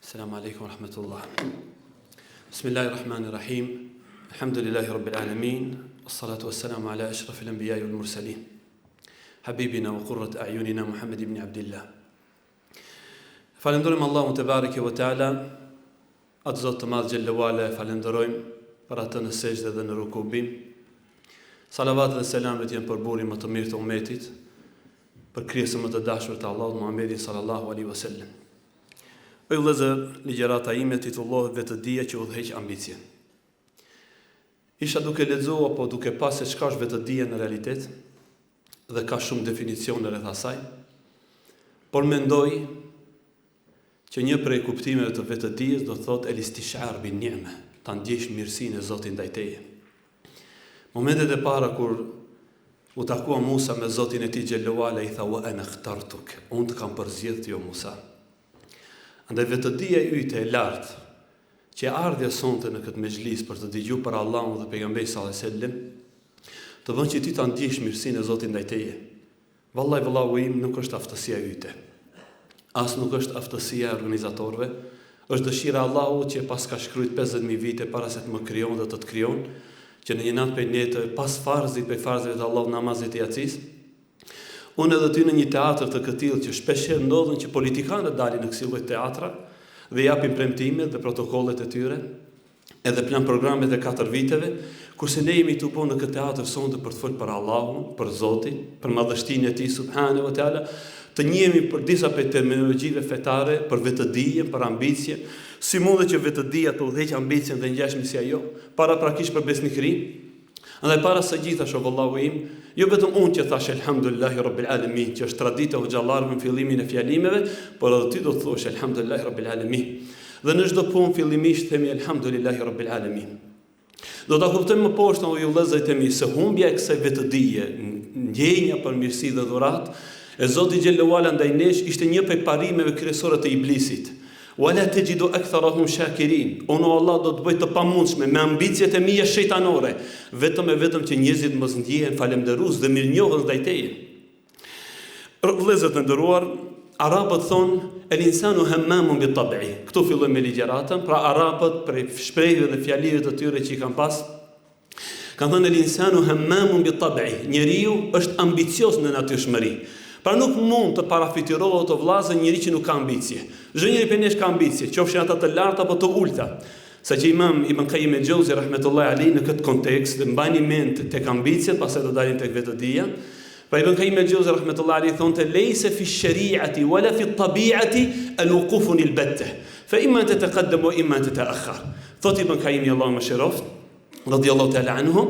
السلام عليكم ورحمة الله. بسم الله الرحمن الرحيم. الحمد لله رب العالمين، والصلاة والسلام على أشرف الأنبياء والمرسلين، حبيبنا وقرة أعيننا محمد بن عبد الله. Falenderojmë Allahun te bareke ve teala, atë Zot të Madh xhellewala, falenderojmë për atë në sejdë dhe në rukubim. Salavat dhe selamet janë për burin më të mirë të ummetit, për krijesën më të dashur të Allahut Muhammedin sallallahu alaihi wasallam. O vëllezër, ligjërata ime titullohet Vetëdia që udhëheq ambicien. Isha duke lexuar apo duke pasur se çka është vetëdia në realitet, dhe ka shumë definicione rreth asaj, por mendoj që një prej kuptimeve të vetëdijes do thotë el-istishar bin ni'ma, ta ndjesh mirësinë e Zotit ndaj teje. Momentet e para kur u takua Musa me Zotin e tij xhelluala, i tha wa ana ikhtartuk, unë të kam përzgjedhur jo Musa. Andaj vetëdia e yte e lartë, që ardhja sonte në këtë mezhlis për të dëgjuar për Allahun dhe pejgamberin sallallahu alajhi wasallam, të vënë që ti ta ndjesh mirësinë e Zotit ndaj teje. Vallahi vallahu im, nuk është aftësia yte. As nuk është aftësia e organizatorëve, është dëshira e Allahut që pas ka shkruajt 50.000 vite para se të më krijon dhe të të krijon, që në një natë për netë, pas farzit për farzit të Allahut, namazit e jacis, unë edhe ty në një teatr të këtill që shpesher ndodhen që politikanët dalin në kësi lloj teatra dhe japin premtimet dhe protokollet e tyre, edhe plan programet e 4 viteve, kurse ne jemi të po në këtë teatr sonte për të folur për Allahun, për Zotin, për madhështinë e tij subhanahu wa taala, të njihemi për disa për terminologjive fetare, për vetëdijen, për ambicje, si mundet që vetëdia të udhëheq ambicjen dhe ngjashme si ajo, para prakisht për besnikëri. Andaj para së gjitha shovallahu im, jo vetëm unë që thash elhamdulillahi rabbil alamin, që është tradita e xhallarëve në fillimin e fjalimeve, por edhe ti do të thuash elhamdulillahi rabbil alamin. Dhe në çdo punë fillimisht themi elhamdulillahi rabbil alamin. Do ta kuptojmë më poshtë o ju vëllezër të mi se humbja e kësaj vetëdije, ndjenja për mirësi dhe dhuratë e Zoti xhelluala ndaj nesh ishte një prej parimeve kryesore të iblisit. Wala tajidu aktharahum shakirin. Ono Allah do të bëj të pamundshme me ambicjet e mia shejtanore, vetëm që njerëzit mos ndjehen falënderues dhe mirënjohës ndaj teje. Vëllezër të nderuar, arabët thonë el-insanu hammamun bi tab'i. Këtu fillojmë me ligjëratën, pra arabët prej shprehjeve dhe fjalive të tyre që i kanë pas, kanë thënë el-insanu hammamun bi tab'i. Njeriu është ambicios në natyrshmëri. Pra nuk mund të parafitirohet o vllazë njëri që nuk ka ambicie. Çdo njeri për nesh ka ambicie, qofshin ata të larta apo të ulta. Saqë Imam Ibn Qayyim el-Jauzi rahmetullahi alayhi në këtë kontekst dhe mbani mend tek ambiciet, pastaj do dalin tek vetëdia. Pra Ibn Qayyim el-Jauzi rahmetullahi alayhi thonte leysa fi ash-shari'ati wala fi at-tabi'ati al-wuquf lil-batta, fa imma tataqaddam wa imma tata'akhkhar. Thot Ibn Qayyim Allahu mëshiroft, radiyallahu ta'ala anhu,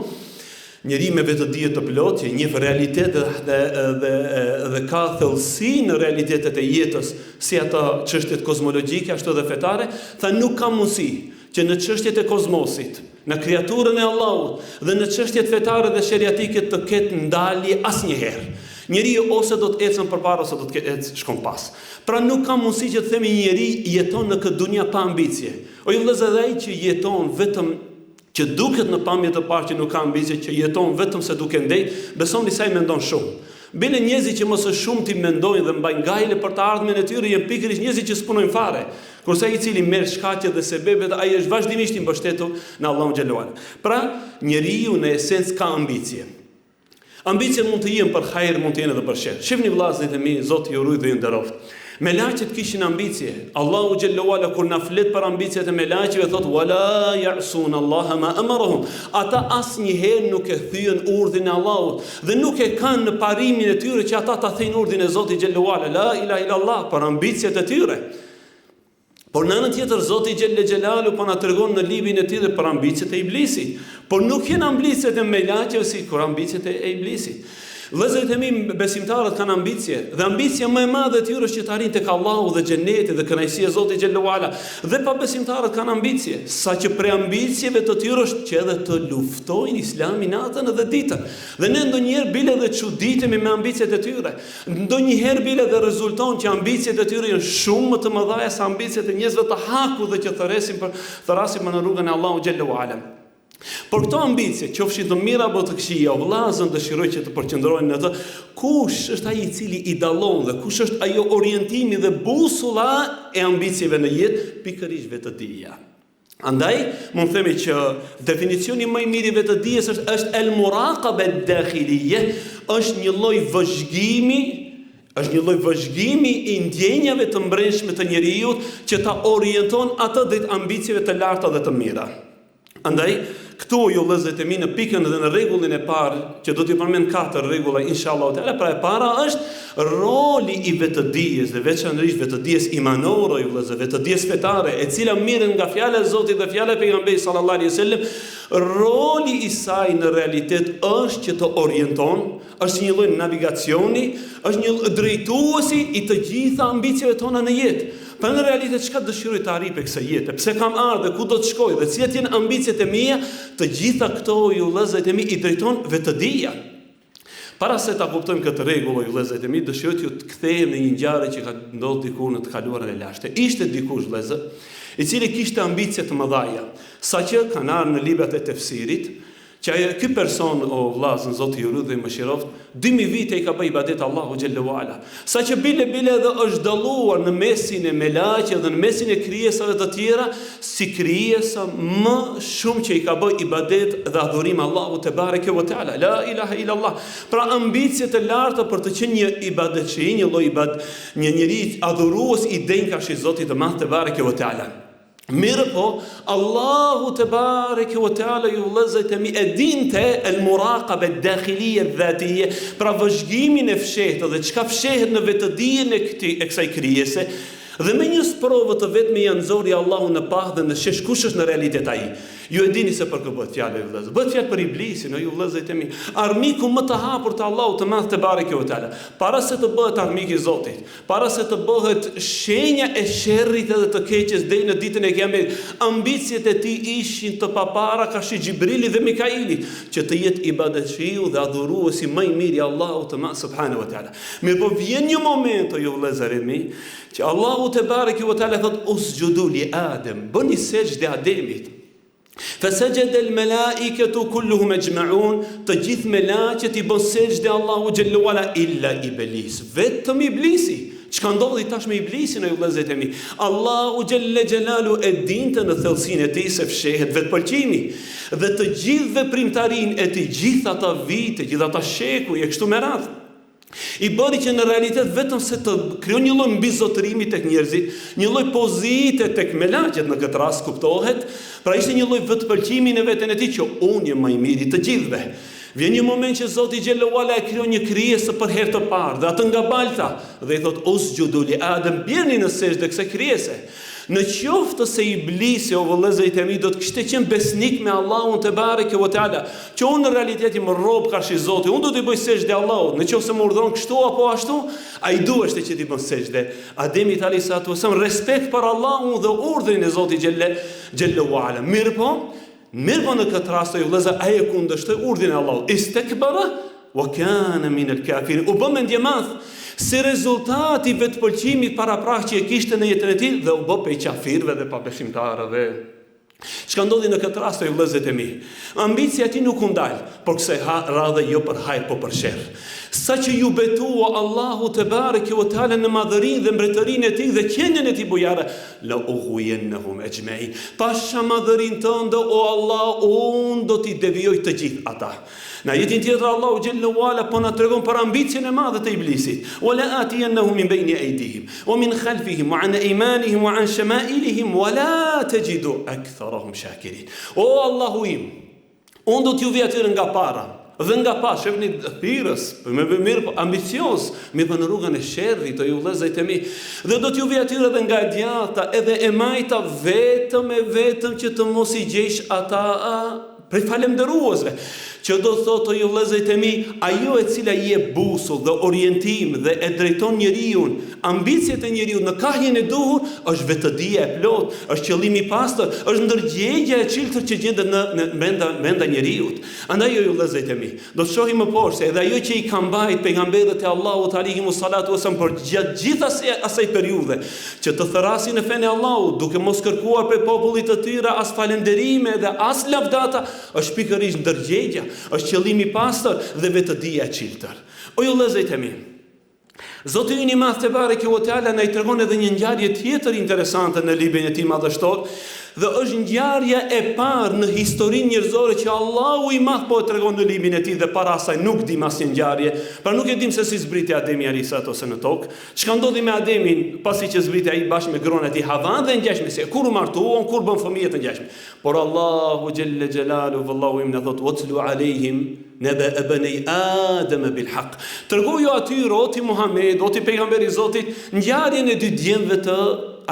njëri me vetëdije të plot, që njeh realitet dhe ka thellësi në realitetet e jetës, si ata çështjet kozmologjike ashtu edhe fetare, tha nuk ka mundësi që në çështjet e kozmosit, në kreaturën e Allahut dhe në çështjet fetare dhe sheriatike të ketë ndalje asnjëherë. Njeriu ose do të ecën përpara ose do të ecë shkon pas. Pra nuk ka mundësi që të themi njeri jeton në këtë dunja pa ambicie. O ju vëllezër, ai që jeton vetëm që duket në pamje të parë që nuk ka ambicie, që jeton vetëm se duke ndej, besoni se ai mendon shumë. Bile njerëzit që më së shumti mendojnë dhe mbajnë gajle për të ardhmen e tyre janë pikërisht njerëzit që s'punojnë fare. Kurse ai i cili merr shkaqe dhe sebebet, ai është vazhdimisht i mbështetur në Allahun xhallahu. Pra, njeriu në esencë ka ambicie. Ambicjet mund të jenë për hajër, mund të jenë edhe për sherr. Shihni vllazërit e mi, Zoti ju ruaj dhe ju nderoft. Melaqet kishin ambicie. Allahu xhallahu ala kur na flet për ambicjet e melaqeve thot wala ya'sun Allah ma amarahum. Ata asnjëherë nuk e thyen urdhrin e Allahut dhe nuk e kanë në parimin e tyre që ata ta thënë urdhrin e Zotit xhallahu ala, la ilaha illa Allah, për ambicjet e tyre. Por në anën tjetër Zoti xhallaxhelalu po na tregon në librin e tij dhe për ambicjet e iblisit. Por nuk janë ambicjet e melaqeve si kur ambicjet e iblisit. Vëllezërit e mi, besimtarët kanë ambicie, dhe ambicia më e madhe e tyre është që të arrijnë tek Allahu dhe xheneti dhe kënaqësia e Zotit xhallahu ala. Dhe pa besimtarët kanë ambicie, saqë prej ambicieve të tyre është që edhe të luftojnë Islamin natën edhe ditën. Dhe ne ndonjëherë bile dhe çuditemi me ambicet e tyre. Ndonjëherë bile dhe rezulton që ambicet e tyre janë shumë më të mëdha se ambicet e njerëzve të hakut dhe që thrasin në rrugën e Allahut xhallahu ala. Por këto ambicie, qofshin të mira apo të këqija, o vëllazën dëshiroj që të përqendrohen në të, kush është ai i cili i dallon dhe kush është ajo orientimi dhe busulla e ambicieve në jetë, pikërisht vetëdia. Andaj, mund të themi që definicioni më i mirë i vetëdijes është el-muraqaba ad-dakhiliyya, është një lloj vëzhgimi i ndjenjave të brendshme të njeriu që ta orienton atë drejt ambicieve të larta dhe të mira. Andaj, këtu ju vëllezërit e mi në pikën dhe në rregullin e parë, që do t'i përmend 4 rregulla inshallah taala, pra e para është roli i vetëdijes dhe veçanërisht vetëdijes imanore, ju vëllezër, vetëdijes fetare, e cila mirën nga fjala e Zotit dhe fjala e pejgamberit sallallahu alaihi wasallam, roli i saj në realitet është që të orienton, është një lloj navigacioni, është një drejtuesi i të gjitha ambicieve tona në jetë. Për në realitet, çka dëshiroj të arrijë për kësaj jete, pse kam ardhur, ku do të shkoj dhe cilat janë ambiciet e mia, të gjitha këto ju vëllezërit e mi i drejton vetëdia. Para se ta kuptojmë këtë rregull, ju vëllezërit e mi, dëshiroj t'ju të kthehem në një ngjarje që ka ndodhur diku në të kaluarën e lashtë. Ishte dikush vëllezër, i cili kishte ambicie të mëdha, saqë kanë ardhur në librat e tefsirit, që ky person, o vllazën Zoti ju lut dhe mëshiroft, 2000 vite i ka bërë ibadet Allahu xhallahu ala. Saqë bile edhe është dalluar në mesin e melaqe dhe në mesin e krijesave të tjera, si krijesa më shumë që i ka bërë ibadet dhe adhurim Allahu te bareke ve teala. La ilaha illa Allah. Pra ambicje të larta për të qenë një ibadetçi, një lloj një njeri adhurues i denkash i Zotit të Madh te bareke ve teala. Mirë po, Allahu te bareke ve teala ju vëllezërit e mi e dinte el-muraqaba ad-dakhiliyya adh-dhatiyya, pra vëzhgimin e fshehtë dhe çka fshehet në vetëdijen e kësaj krijese. Dhe me një sprovë të vetme janë nxori Allahu në pah dhe në shesh kush është në realitet ai. Ju e dini se për kë bëhet fjalë vëllezër. Bëhet fjalë për iblisin, ju vëllezërit e mi. Armiku më të hapur të Allahut të Madh te bareke ve teala. Para se të bëhet armik i Zotit, para se të bëhet shenja e sherrit edhe të keqes deri në ditën e Kiametit, ambiciet e tij ishin të papara ka shi Xhibrili dhe Mikaili, që të jetë ibadetçiu dhe adhuruesi më i mirë i Allahut të Madh subhanahu wa taala. Mirë po vjen një moment, ju vëllezërit e mi, që Allahu te bareke ve teala thot usjudu li Adem, bëni sejdë Ademit. Fasajada al-malaikatu kulluhum ajma'un, të gjithë melaqet i bën sejdë Allahu xhallahu ala illa iblis, vetëm iblisi. Çka ndodhi tash me iblisin, ju vëllezërit e mi? Allahu xhalla xhelalu e dinte në thellësinë e tij se fshehet vetpëlqimi dhe të gjithë veprimtarinë e të gjitha ata vite, gjithë ata shekuj e kështu me radhë. I bëri që në realitet vetëm se të krijon një lloj mbizotërimi tek njerëzit, një lloj pozite tek melaqet në këtë rast kuptohet, pra ishte një lloj vetpëlqimi në veten e tij që unë jam më i miri të gjithëve. Vjen një moment që Zoti xhallahu ala e krijon një krijesë për herë të parë dhe atë ngabalta dhe i thot usjudu li Adem, bjerni në sejdë kësaj krijese. Në qoftë se iblisi o vëllezërit e mi do të kishte qenë besnik me Allahun te bareke ve teala, që unë në realitet jam rob karshi Zotit, unë do t'i bëj sejdë Allahut, në qoftë se më urdhëron kështu apo ashtu, ai duhet që t'i bën sejdë. Ademi alayhi salatu wasallam respekt për Allahun dhe urdhrin e Zotit xhallahu ala. Mirë po në këtë rast ju vëllezër ai e kundërshtoi urdhrin e Allahut. Istakbara wa kana min al-kafirin. U bë mendje madh. Si rezultati vetpëlqimit parapraq që e kishte në jetën e tij dhe u bë pe qafirëve dhe pa besimtarëve. Çka ndodhi në këtë rast, ju vëllezërit e mi? Ambicia e tij nuk u ndal, por kësaj radhe jo për hajër, po për sherr. Saqë ju betua Allahu te bareke ve teala në madhërinë dhe mbretërinë e tij dhe qenien e tij bujare, la ughwiyannahum ajma'in. Pasha madhërinë tënde o Allah, unë do t'i devijoj të gjithë ata. Në ajetin tjetër Allahu xhallahu ala po na tregon për ambicien e madhe të iblisit. Wala atiyannahum min bayni aydihim wa min khalfihim wa an aymanihim wa an shama'ilihim wa la tajidu aktharahum shakirin. O Allahu im, unë do t'ju vi atyre nga para dhe nga pas, shefni thirrës, me mirë ambicioz, me në rrugën e sherrit, o ju vëllezërit e mi, dhe do t'ju vi atyre edhe nga djata, edhe e majta vetëm që të mos i gjejsh ata prej falëndëruesve, që do thotë ju vëllezërit e mi, ajo e cila i jep busull dhe orientim dhe e drejton njeriu, ambiciet e njeriu në kahjen e duhur, është vetëdia e plot, është qëllimi i pastër, është ndërgjegja e çiltër që gjendet në brenda njeriu. Andaj ju vëllezërit e mi, do të shohim më poshtë edhe ajo që i kanë mbajt pejgamberët e Allahut alayhimus salatu wasallam për gjatë gjithë asaj periudhe, që të thërasin në fenë e Allahut, duke mos kërkuar prej popullit të tyre as falënderime dhe as lavdata, është pikërisht ndërgjegja, është qëllimi i pastër dhe vetëdia e çiltër. O ju vëllezër e mi, Zoti ynë i Madh te bareke ve teala na i tregon edhe një ngjarje tjetër interesante në librin e tij madhështor, dhe është ngjarja e parë në historinë njerëzore që Allahu i Madh po e tregon në librin e tij dhe para asaj nuk dim asnjë ngjarje, pra nuk e dim se si zbriti Ademi alayhis ose në tokë, çka ndodhi me Ademin pasi që zbriti ai bashkë me gruan e tij Havan dhe ngjashme se kur u martuan, kur bën fëmijë të ngjashme. Por Allahu xhelle xhelalu vallahu imna thot watlu alehim naba abnai Adam bil haq. Tregoju aty roti Muhammed, oti pejgamberi i Zotit, ngjarjen e dy djemve të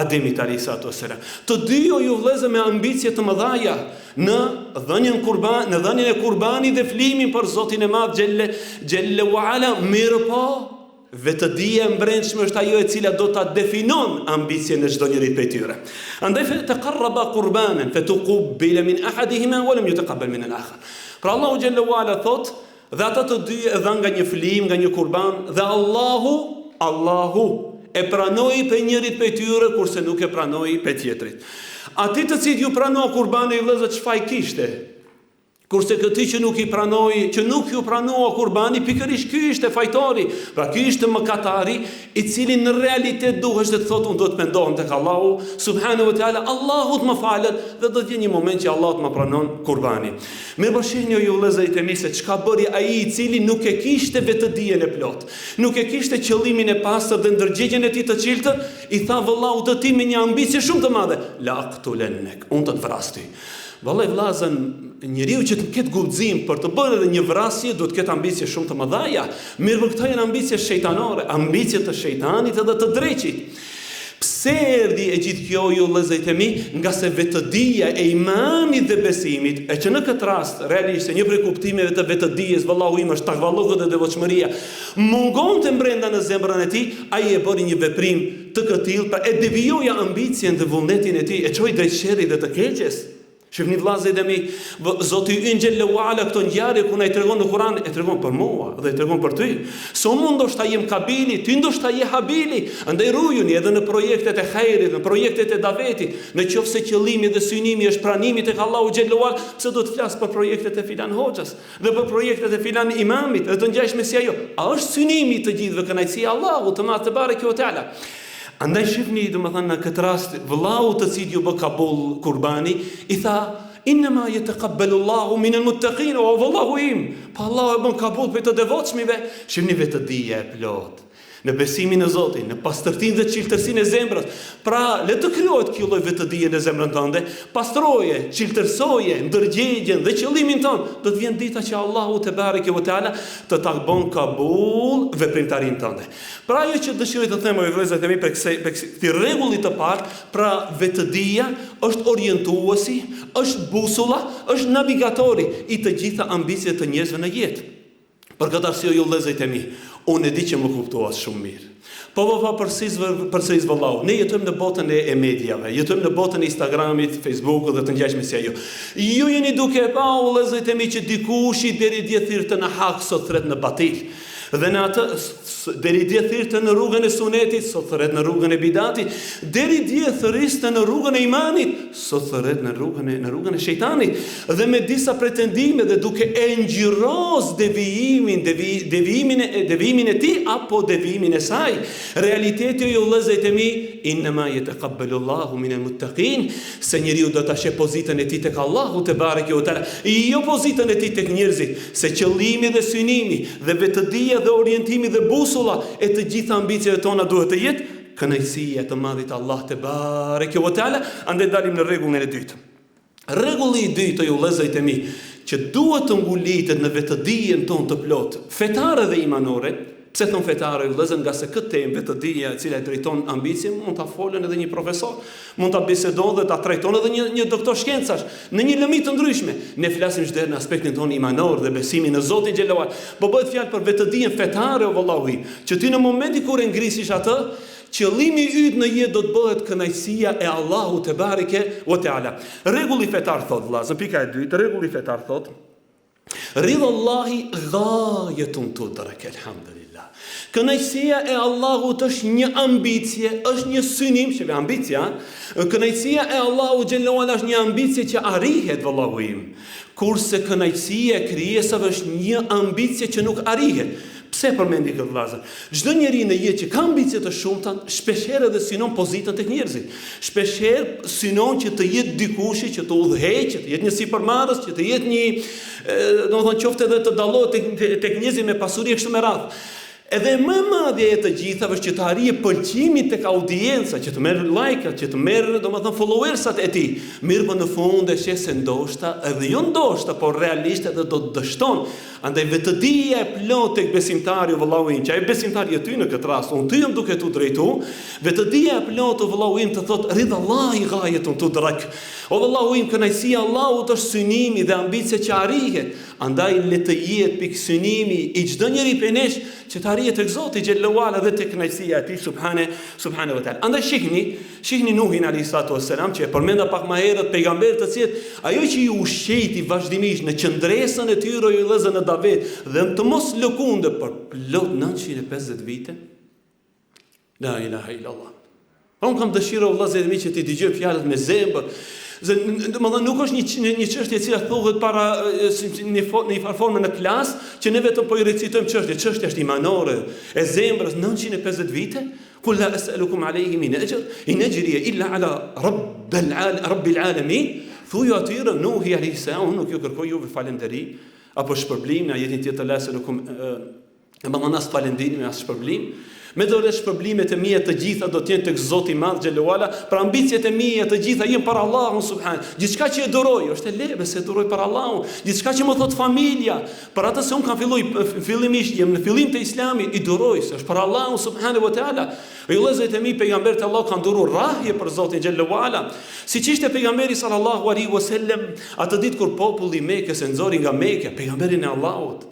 Ademit alayhis salam. Të dy ju vëllezër me ambicie të mëdha në dhënien e kurbanit dhe flimin për Zotin e Madh xhelle wa ala, mirëpo vetëdia e mbrëmshme është ajo e cila do ta definon ambicien e çdo njeri prej tyre. Andaj taqarraba qurbanan fatuqbila min ahadihima wa lam yutaqabbal min al-akhar. Pra Allahu xhelle wa ala thot, dhe ata të dy e dhan nga një flim, nga një kurban, dhe Allahu e pranoi për njërit për tyre, kurse nuk e pranoi për tjetrit. Ati të cilët ju pranoi kurbani, i vëllezër, çfarë kishte? Kurse këti që nuk i pranoi, që nuk ju pranoi kurbani, pikërisht ky ishte fajtori. Pra ky ishte mëkatari, i cili në realitet duhet të thotë unë do të pendohem tek Allahu subhanahu wa taala, Allahu të më falet dhe do të vjen një moment që Allahu të më pranon kurbani. Mirë bashkëni ju vëllezër të mi se çka bëri ai i cili nuk e kishte vetëdijen e plot, nuk e kishte qëllimin e pastër dhe ndërgjegjen e tij të çiltër, i tha vëllau të ti me një ambicie shumë të madhe, la aqtulennek, unë të të vras ty. Vallai vllazën, njeriu që të ketë guxim për të bërë edhe një vrasje, do të ketë ambicie shumë të mëdha. Mirë, këto janë ambicie shejtanore, ambicie të shejtanit edhe të dreqit. Pse erdhi e gjithë kjo ju vëllezër e mi? Nga se vetëdia e imanit dhe besimit, e që në këtë rast realisht një prej kuptimeve të vetëdijes vallahu im është takvallohu dhe devotshmëria, mungonte brenda në zemrën e tij, ai e bëri një veprim të këtill, pra e devijoja ambicien dhe vullnetin e tij, e çoi drejt sherrit dhe të keqes. Shifni vllazë dhe mi, Zoti ynë xhelle uala këto ngjarje ku na i tregon në Kur'an, e tregon për mua dhe e tregon për ty. So unë ndoshta jem Kabili, ty ndoshta je Habili. Andaj rujuni edhe në projektet e hajrit, në projektet e davetit, në qoftë se qëllimi dhe synimi është pranimi tek Allahu xhelle uala, pse do të flas për projektet e filan hoxhas dhe për projektet e filan imamit, dhe të ngjashme si ajo. A është synimi të gjithëve kënaqësia e Allahut të Madh te bareke ve teala? Andaj shifni, domethënë në këtë rast, vëllau të cilit ju bë kabul kurbani, i tha, innama yataqabbalu Allahu min al-muttaqin, o vallahu im, pa Allahu e bën kabul për të devotshmive. Shifni vetëdia e plot në besimin e Zotit, në pastërtinë dhe çiltërsinë e zemrës. Pra, le të krijohet kjo lloj vetëdie në zemrën tënde, pastroje, çiltërsoje ndërgjegjen dhe qëllimin tënd. Do të vjen dita që Allahu te bareke ve teala të ta bën kabul veprimtarinë tënde. Pra ajo që dëshiroj të them vëllezër e mi për këtij rregulli të parë, pra vetëdia është orientuesi, është busulla, është navigatori i të gjitha ambicieve të njerëzve në jetë. Për këtë arsye ju vëllezër e mi, unë e di që më kuptohet shumë mirë. Po përsëris vëllau, ne jetojmë në botën e mediave, jetojmë në botën e Instagramit, Facebookut dhe të ngjashme si ajo. Ju jeni duke pa vëllezër e mi që dikush i deri dje thirrte në hak sot thret në batil. Dhe në atë deri dje thirrte në rrugën e sunetit, sot thret në rrugën e bidatit, deri dje thirriste në rrugën e imanit, sot thret në rrugën e shejtanit, dhe me disa pretendime dhe duke e ngjyros devijimin e tij apo devijimin e saj. Realiteti ju vëllezër e mi, innama yataqabbalu Allahu min al-muttaqin, se njeriu do ta sheh pozitën e tij tek Allahu te bareke ve teala, jo pozitën e tij tek njerëzit, se qëllimi dhe synimi dhe vetëdia dhe orientimi dhe busulla e të gjitha ambicieve tona duhet të jetë kënaqësia të Madhit Allah te bareke ve teala. Andaj dalim në rregullin e dytë. Rregulli i dytë ju vëllezër e mi, që duhet të ngulitet në vetëdijen tonë të plot, fetare dhe imanore. Pse thon fetare ju vëllezër, nga se këtë temë vetëdia e cila e drejton ambicien mund ta folën edhe një profesor, mund ta bisedon dhe ta trajton edhe një doktor shkencash në një lëmi të ndryshme. Ne flasim çdo në aspektin tonë imanor dhe besimin në Zotin xhelal. Po bëhet fjalë për vetëdijen fetare o vallahi, që ti në momentin kur e ngrisish atë, qëllimi yt në jetë do të bëhet kënaqësia e Allahut te bareke ve teala. Rregulli fetar thot vëllazë, pika e dytë, rregulli fetar thot, ridallahi ghayatun tudrak, alhamdulillah. billah. Kënaqësia e Allahut është një ambicie, është një synim, që ambicia, kënaqësia e Allahut xhallahu ala është një ambicie që arrihet vallahu im. Kurse kënaqësia e krijesave është një ambicie që nuk arrihet. Pse përmendi këtë vëllazër? Çdo njeri në jetë që ka ambicie të shumta, shpeshherë edhe synon pozitën tek njerëzit. Shpeshherë synon që të jetë dikush që të udhëheqë, që të jetë një sipërmarrës, që të jetë një, domethënë qoftë edhe të dallohet tek njerëzit me pasuri e kështu me radhë. Edhe më madje e të gjithave është që të arrijë pëlqimin tek audienca, që të merr like-at, që të merr domethënë followersat e tij. Mirë, po në fund e sheh se ndoshta, edhe jo ndoshta, por realisht edhe do të dështon. Andaj vetëdia e plot tek besimtari vallahu im, që ai besimtari e ty në këtë rast, unë ty jam duke tu drejtu, vetëdia e plot vallahu im të thot ridallahi ghayatun tudrak. O vallahu im, kënaqësia e Allahut është synimi dhe ambicia që arrihet. Andaj le të jetë pikë synimi i çdo njeri prej nesh që të arrihet tek Zoti xhallahu ala dhe tek kënaqësia e tij subhanahu wa taala. Andaj shihni Nuhin alayhi salatu wassalam, që e përmenda pak më herët, pejgamberët të cilët ajo që ju ushqeti vazhdimisht në qendresën e tyre ju lëzën në David dhe të mos lëkunde për plot 950 vite. La ilaha illallah. Unë kam dëshirë vëllezër mi që ti dëgjoj fjalët me zemër. Domethënë nuk është një çështje e cila thuhet para në një formë në klasë që ne vetëm po i recitojmë çështja është imanore e zemrës 950 vite. Qul la as'alukum alayhi min ajr in ajriya illa ala rabbil alamin. Thuaj atyre Nuhi alayhi salam, nuk ju kërkoj juve falënderi apo shpërblim, në ajetin tjetër la as'alukum as falënderim as shpërblim. Me dorë shpërblimet e mia të gjitha do të jenë tek Zoti i Madh xhallahu ala, për ambiciet e mia të gjitha janë për Allahun subhan. Gjithçka që e duroj është e lehtë se e duroj për Allahun. Gjithçka që më thot familja, për atë se un kam fillimisht jam në fillim të Islamit, i duroj se është për Allahun subhanahu wa taala. Jo vëllezërit e mi, pejgamberët e Allahut kanë duruar rrahje për Zotin xhallahu ala. Siç ishte pejgamberi sallallahu alaihi wasallam atë ditë kur populli i Mekës e nxori nga Mekë pejgamberin e Allahut.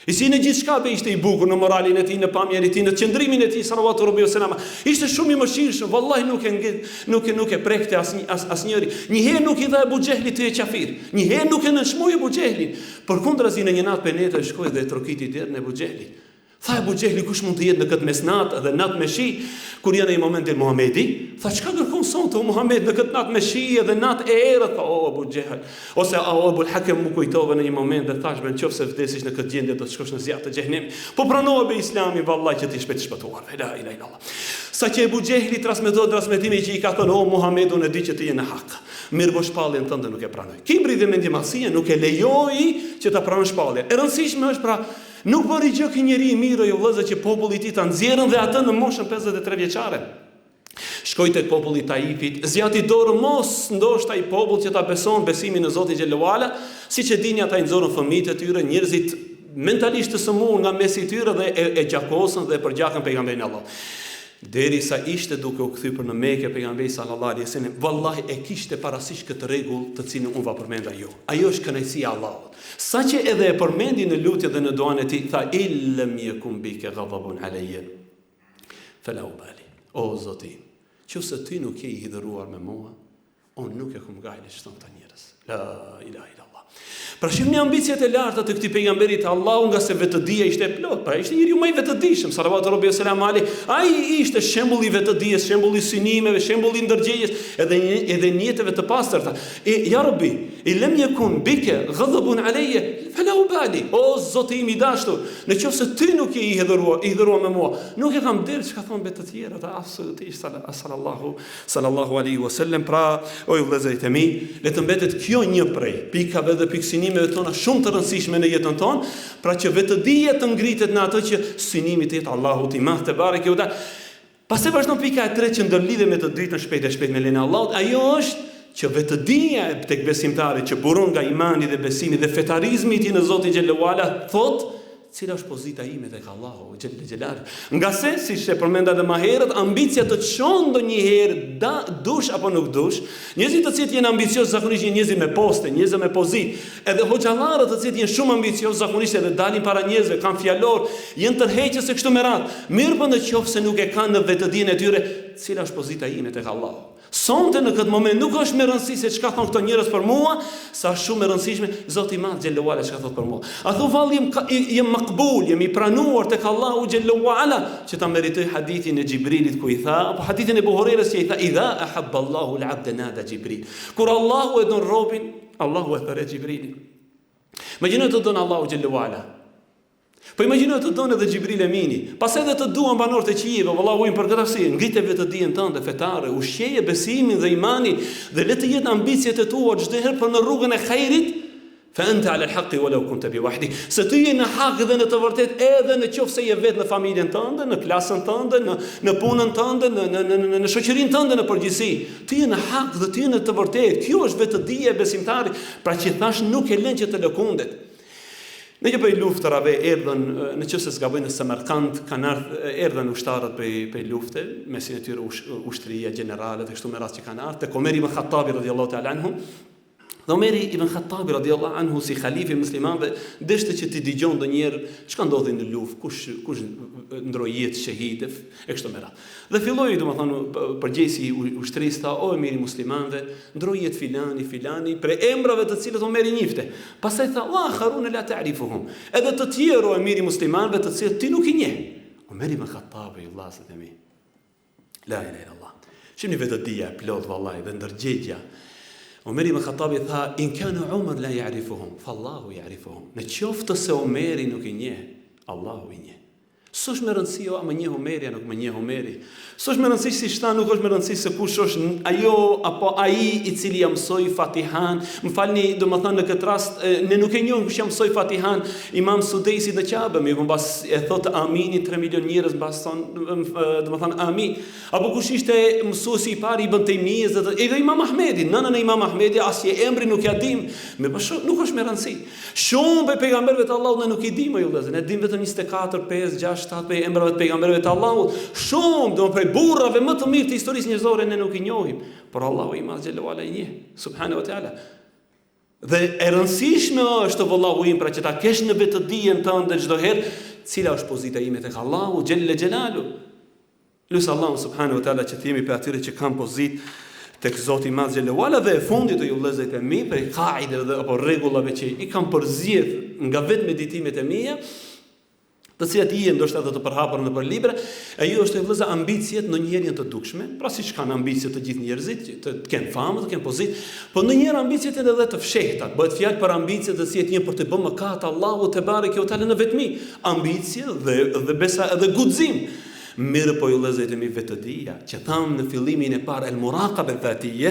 I si në gjithë shka ishte i bukur në moralin e tij, në pamjen e tij, në qëndrimin e tij sallallahu alaihi wasallam. Ishte shumë i mëshirshëm, vallahi nuk e prekte asnjëri. Njëherë nuk i dha Abu Xehlit të qafir. Njëherë nuk e nënçmoi Abu Xehlin. Përkundrazi në një natë penetë shkoi dhe trokiti derën e Abu Xehlit. Tha Abu Xehli, kush mund të jetë në këtë mesnatë dhe natë me shi, kur janë në momentin Muhamedi? Tha, çka kërkon sonte o Muhammed në këtë natë me shi dhe natë e errët? Tha, o Abu Xehel, ose o Abu Hakem më kujtove në një moment dhe thash, nëse vdesish në këtë gjendje do të shkosh në zjarr të xhenemit. Po pranove be Islami, vallahi që ti shpejt shpëtuar. La ilaha illallah. Sa që Abu Xehli transmetimi që i ka thënë, o Muhammed, unë e di që ti je në hak. Mirë, po shpalljen tënde nuk e pranoj. Kibri dhe mendimësia nuk e lejoi që ta pranon shpalljen. E rëndësishme është pra nuk bëri gjë ky njeri i mirë, jo vëllezër, që populli i tij ta nxjerrën dhe atë në moshën 53 vjeçare. Shkoi tek populli i Taifit, zgjati dorë mos ndoshta i popull që ta beson besimin në Zotin xhallahu ala, siç e dini ata i nxorën fëmijët e tyre, njerëzit mentalisht të sëmurë nga mesi i tyre dhe e gjakosën dhe përgjakën pejgamberin e Allahut. Derisa ishte duke u kthyer në Mekë pejgamberi sallallahu alaihi wasallam, vallahi e kishte parasysh këtë rregull të cilën unë va përmenda ju. Ajo është kënaqësia e Allahut. Saqë edhe e përmendi në lutje dhe në duan e tij, tha illam yakum bika ghadabun alayya fala ubali. O Zoti, nëse ti nuk je i hidhëruar me mua, unë nuk e kam gajle çton këta njerëz. La ilaha illallah. Pra shihni ambiciet e larta të këtij pejgamberit të Allahut, nga se vetëdia ishte plot. Pra ishte njeriu më i vetëdijshëm, sallallahu alaihi wasallam. Ai ishte shembull i vetëdijes, shembull i synimeve, shembull i ndërgjegjjes, edhe njëteve të pastërta. Ja Rabbi, illam yakun bika ghadabun alayya fala ubali. O Zoti im i dashur, nëse ti nuk je i hidhëruar me mua, nuk e kam dirë çka thon të tjerë, ata absolutisht sallallahu alaihi wasallam. Pra, o vëllezërit e mi, le të mbetet kjo një prej pikave dhe pikësinimeve tona shumë të rëndësishme në jetën tonë, pra që vetëdia të ngritet në atë që synimi të jetë Allahut i Madh te bareke u ta. Pastaj vazhdon pika e tretë që ndërlidhe me të dytën shpejt me lenin Allahut, ajo është që vetëdia tek besimtari që buron nga imani dhe besimi dhe fetarizmi i tij në Zotin xhallahu ala, thot cila është pozita ime tek Allahu xhallahu. Nga se, siç e përmenda edhe më herët, ambicia të çon ndonjëherë dush apo nuk dush. Njerëzit të cilët janë ambiciozë zakonisht janë njerëz me poste, njerëz me pozitë. Edhe hoxhallarët të cilët janë shumë ambiciozë zakonisht edhe dalin para njerëzve, kanë fjalor, janë tërheqës e kështu me radhë. Mirë, po nëse nuk e kanë në vetëdinë e tyre, cila është pozita ime tek Allahu. Sonte në këtë moment nuk është me rëndësi se çka thon këto njerëz për mua, sa shumë e rëndësishme Zoti i Madh xhallahu ala çka thot për mua. A thu valli jem maqbul, jem i pranuar tek Allahu xhallahu ala, që ta meritoj hadithin e Xhibrilit ku i tha, apo hadithin e Buhariut që i tha idha ahabba Allahu al-abda nada Jibril. Kur Allahu e don robin, Allahu e thëre Xhibrilin. Imagjino të don Allahu xhallahu ala. Po imagjino të donë edhe Xhibril Emini, pas edhe të duan banorët e qiejve, vallahu im për këtë arsye, ngriteve të dijen tënde fetare, ushqeje besimin dhe imanin dhe le të jetë ambicjet e tua çdo herë për në rrugën e khairit, fa anta ala al-haqq walau kunta bi wahdi. Se ti je në hak dhe në të vërtet edhe në qoftë se je vetë në familjen tënde, në klasën tënde, në punën tënde, në shoqërinë tënde në përgjithësi. Ti je në hak dhe ti je në të vërtet. Kjo është vetë dija e besimtarit, pra që thash nuk e lën që të lëkundet. Në që për luftërave erdhen, në që se s'gabojnë në Samarkand, kanë erdhen ushtarët për lufte, mesin e tyre ushtria, generalet, e kështu me rast që kanë ardhur, tek Omeri ibn Khattabi radhiyallahu ta'ala anhu. Dhe Omeri ibn Khattabi radhiyallahu anhu si khalifi muslimanëve deshte që ti dëgjon ndonjëherë çka ndodhi në luftë, kush ndroi jetë shahide e kështu me radhë. Dhe filloi domethënë përgjegjësi ushtrisë tha o emiri muslimanëve, ndroi jetë filani për emrave të cilët Omeri njifte. Pastaj tha wa akharun la ta'rifuhum. Edhe të tjerë o emiri muslimanëve të cilët ti nuk i njeh. Omeri ibn Khattabi vllazët e mi. La ilaha illallah. Shihni vetë dia plot vallahi dhe ndërgjegja. Omeri ibn Khattabi tha in kana Umar la ya'rifuhum fallahu ya'rifuhum. Në qoftë se Omeri nuk i njeh, Allahu i njeh. S'është me rëndësi o më njeh Omeri, nuk më njeh Omeri. S'është me rëndësi si shta, nuk është me rëndësi se kush është ajo apo ai i cili ja mësoi Fatihan. Më falni, domethënë në këtë rast ne nuk e njohim kush ja mësoi Fatihan, Imam Sudejsi në Kabe, më mbas e thot Amini 3 milion njerëz mbas thon domethënë Amin. Apo kush ishte mësuesi i parë Ibn Taymijes edhe Imam Ahmedi, nënën e Imam Ahmedi asnjë emri nuk ja dim. Me bashkë nuk është me rëndësi. Shumë pe pejgamberëve të Allahut ne nuk i dimë ju vëllezër, ne dim vetëm 24, 5, 6, 7 pe emrave të pejgamberëve të Allahut. Shumë do prej burrave më të mirë të historisë njerëzore ne nuk i njohim, por Allahu i Madh xhallahu ala i njeh, subhanahu wa taala. Dhe e rëndësishme është vallahu im pra që ta kesh në vetë dijen tënde çdo herë, cila është pozita ime tek Allahu xhalla xhelalu. Lusë Allahu subhanahu wa taala që të jemi për atyre që kanë pozitë tek Zoti i Madh xhallahu ala dhe e fundit të ju vëllezërit e mi për kaide dhe apo rregullave që i kam përzgjedh nga vetë meditimet e mia, të cilat i ndoshta do të përhapur në për libra, ajo është vëllezër ambicjet në njërin të dukshme, pra siç kanë ambicjet të gjithë njerëzit, të kenë famë, të kenë pozitë, po në njëra ambicjet edhe të fshehta, bëhet fjalë për ambicjet të cilat janë për të bërë mëkat Allahu te bareke u teala në vetmi, ambicje dhe besa edhe guxim. Mirë po ju vëllezërit e mi vetëdia, që thamë në fillimin e parë el muraqaba dhatiyya,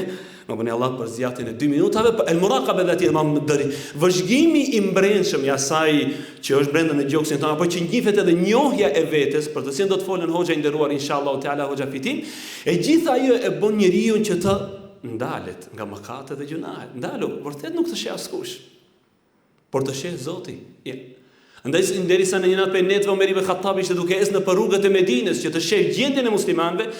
më bëni Allah për zjatin e 2 minutave, el muraqaba dhatiyya më deri vëzhgimi i mbrëmshëm i asaj që është brenda në gjoksin tonë, apo që njihet edhe njohja e vetes, për të cilën do të folën hoxha i nderuar inshallah taala hoxha Fitim, e gjitha ajo e bën njeriu që të ndalet nga mëkatet dhe gjunahet. Ndalu, vërtet nuk të sheh askush, por të sheh Zoti. Andaj derisa në një natë për netve Omeri ibn Khattabi ishte duke ecë në rrugët e Medinës që të sheh gjendjen e muslimanëve,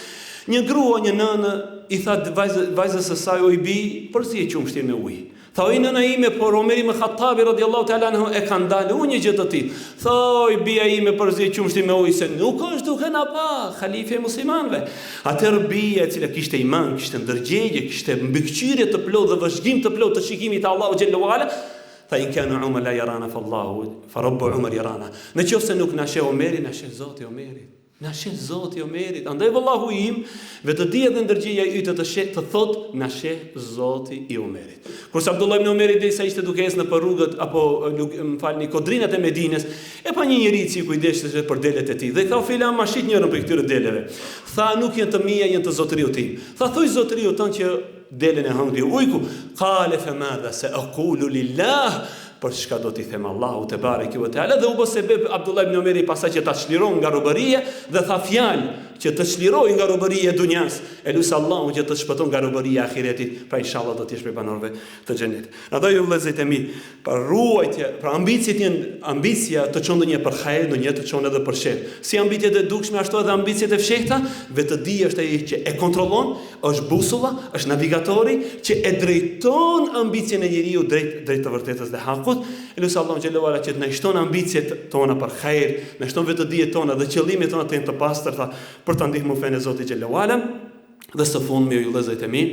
një grua, një nënë i tha vajzës së saj o i bi, përsi e qumshtir me ujë. Tha o i nëna ime, por Omeri ibn Khattabi radhiyallahu ta'ala anhu e ka ndalë një gjë të tillë. Tha o i bia ime, përsi e qumshtir me ujë, se nuk është duke na pa halife e muslimanëve. Atëherë bia e cila kishte iman, kishte ndërgjegje, kishte mbikëqyrje të plotë dhe vëzhgim të plotë të shikimit të Allahu xhallahu ala, tha in kana Umar la yarana fa Allahu fa Rabbu Umar yarana. Në qoftë se nuk na sheh Omeri, na sheh Zoti Omerit. Na sheh Zoti Omerit. Andaj vallahu im, vetëdia dhe ndërgjegja yte të sheh të thot na sheh Zoti i Omerit. Kurse Abdullah ibn Omeri derisa ishte duke ecë në rrugët apo më falni kodrinat e Medinës, e pa një njeri i kujdesshëm për delet e tij. Dhe i tha filan ma shit njërin prej këtyre deleve. Tha nuk janë të mia, janë të zotëriu tim. Tha thuj zotëriu ton që delen e hëngri ujku, qale fa madha sa'qulu lillah, për çka do t'i them Allahu te bareke ve teala, dhe u bë sebeb Abdullah ibn Omeri pasaj që ta çliron nga robëria dhe tha fjalë që të çliroj nga robëria e dunjas, elusë Allahu që të shpëton nga robëria e ahiretit, pra inshallah do të jesh prej banorëve të xhenetit. Andaj ju vëllezërit e mi, për ruajtje, për ambicjet janë ambicia të çon ndonjë për hajër, ndonjë të çon edhe për sherr. Si ambicjet e dukshme ashtu edhe ambicjet e fshehta, vetëdia është ai që e kontrollon, është busulla, është navigatori që e drejton ambicien e njeriu drejt të vërtetës dhe hakut. Elusë Allahu xhallahu ala që të na shton ambicjet tona për hajër, na shton vetëdijet tona dhe qëllimet tona të jenë të pastërta për ta ndihmuar fenë Zotit xhallahu ala. Dhe së fundmi, ju vëllezër e mi,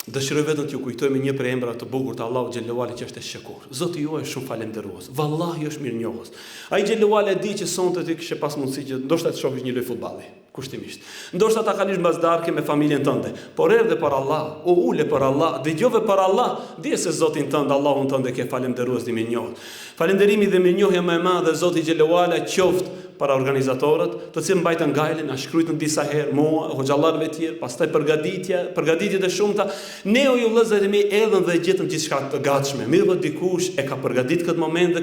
dëshiroj vetëm t'ju kujtoj me një prej emrave të bukur të Allahut xhallahu ala, që është Shakur. Zoti juaj është shumë falendërues. Vallahi është mirënjohës. Ai xhallahu ala di që sonte ti kishe pas mundësi që ndoshta të shohësh një lojë futbolli, kushtimisht. Ndoshta ta kalish mbas darkë me familjen tënde, por erdhe për Allah, u ule për Allah, dëgjove për Allah, di se Zotin tënd, Allahun tënd e ke falendërues dhe mirënjohës. Falënderimi dhe mirënjohja më e madhe Zoti xhallahu ala qoftë para organizatorët, të cilët mbajtën gajlen, na shkruajtën disa herë mua, hoxhallarëve të tjerë, pastaj përgatitjet e shumta, ne o ju vëllezër e mi erdhëm dhe gjetëm gjithçka të gatshme. Mirë, dikush e ka përgatitur këtë moment dhe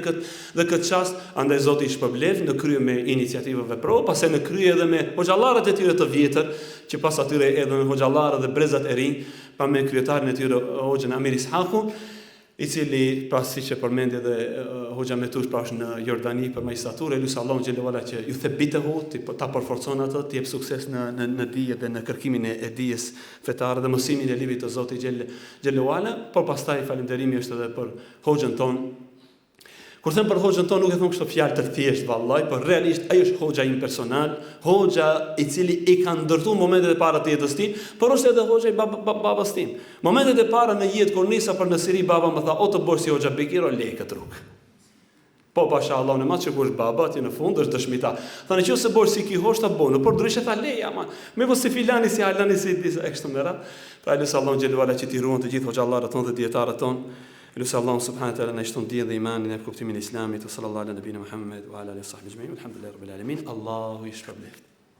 këtë çast, andaj Zoti i shpërblet në krye me iniciativave pro, pastaj në krye edhe me hoxhallarët e tyre të vjetër, që pas atyre edhe me hoxhallarët dhe brezat e rinj, pa me kryetarin e tyre Hoxhën Amir Ishakun, i cili pra siç e përmendi edhe Hoxha Metush pra është në Jordani për magjistraturë, lutem Allahun xhallahu ala që ju thebitehu, ta përforcon atë, të jep sukses në dije dhe në kërkimin e dijes fetare dhe mësimin e librit të Zotit xhallahu ala, por pastaj falënderimi është edhe për Hoxhën ton. Kur them për Hoxhën ton, nuk e them kështu fjalë të thjeshtë vallahi, por realisht ai është Hoxha im personal, Hoxha i cili i ka ndërtuar momentet e para të jetës tim, por është edhe Hoxha i babas tim. Momentet e para në jetë kur nisa për në Siri, baba më tha, o të bësh si Hoxha Bekir, o lej këtë rrugë. Po pasha Allahun e madh që kush baba ti në fund është dëshmitar. Thanë nëse bësh si ki hoshta bonë, por ndryshe tha leja, ama me vos si filani si alani si kështu më radh. Pra lutem Allahun xhelalu ala që ti ruan të gjithë hoxhallarët tonë dhe dietarët tonë. Lutem Allahun subhanahu wa taala na shton dijen dhe imanin e kuptimin e Islamit. Sallallahu ala nabina Muhammed wa ala alihi wa sahbihi ecma'in. Alhamdulillahi rabbil alamin. Allahu i shpërblet.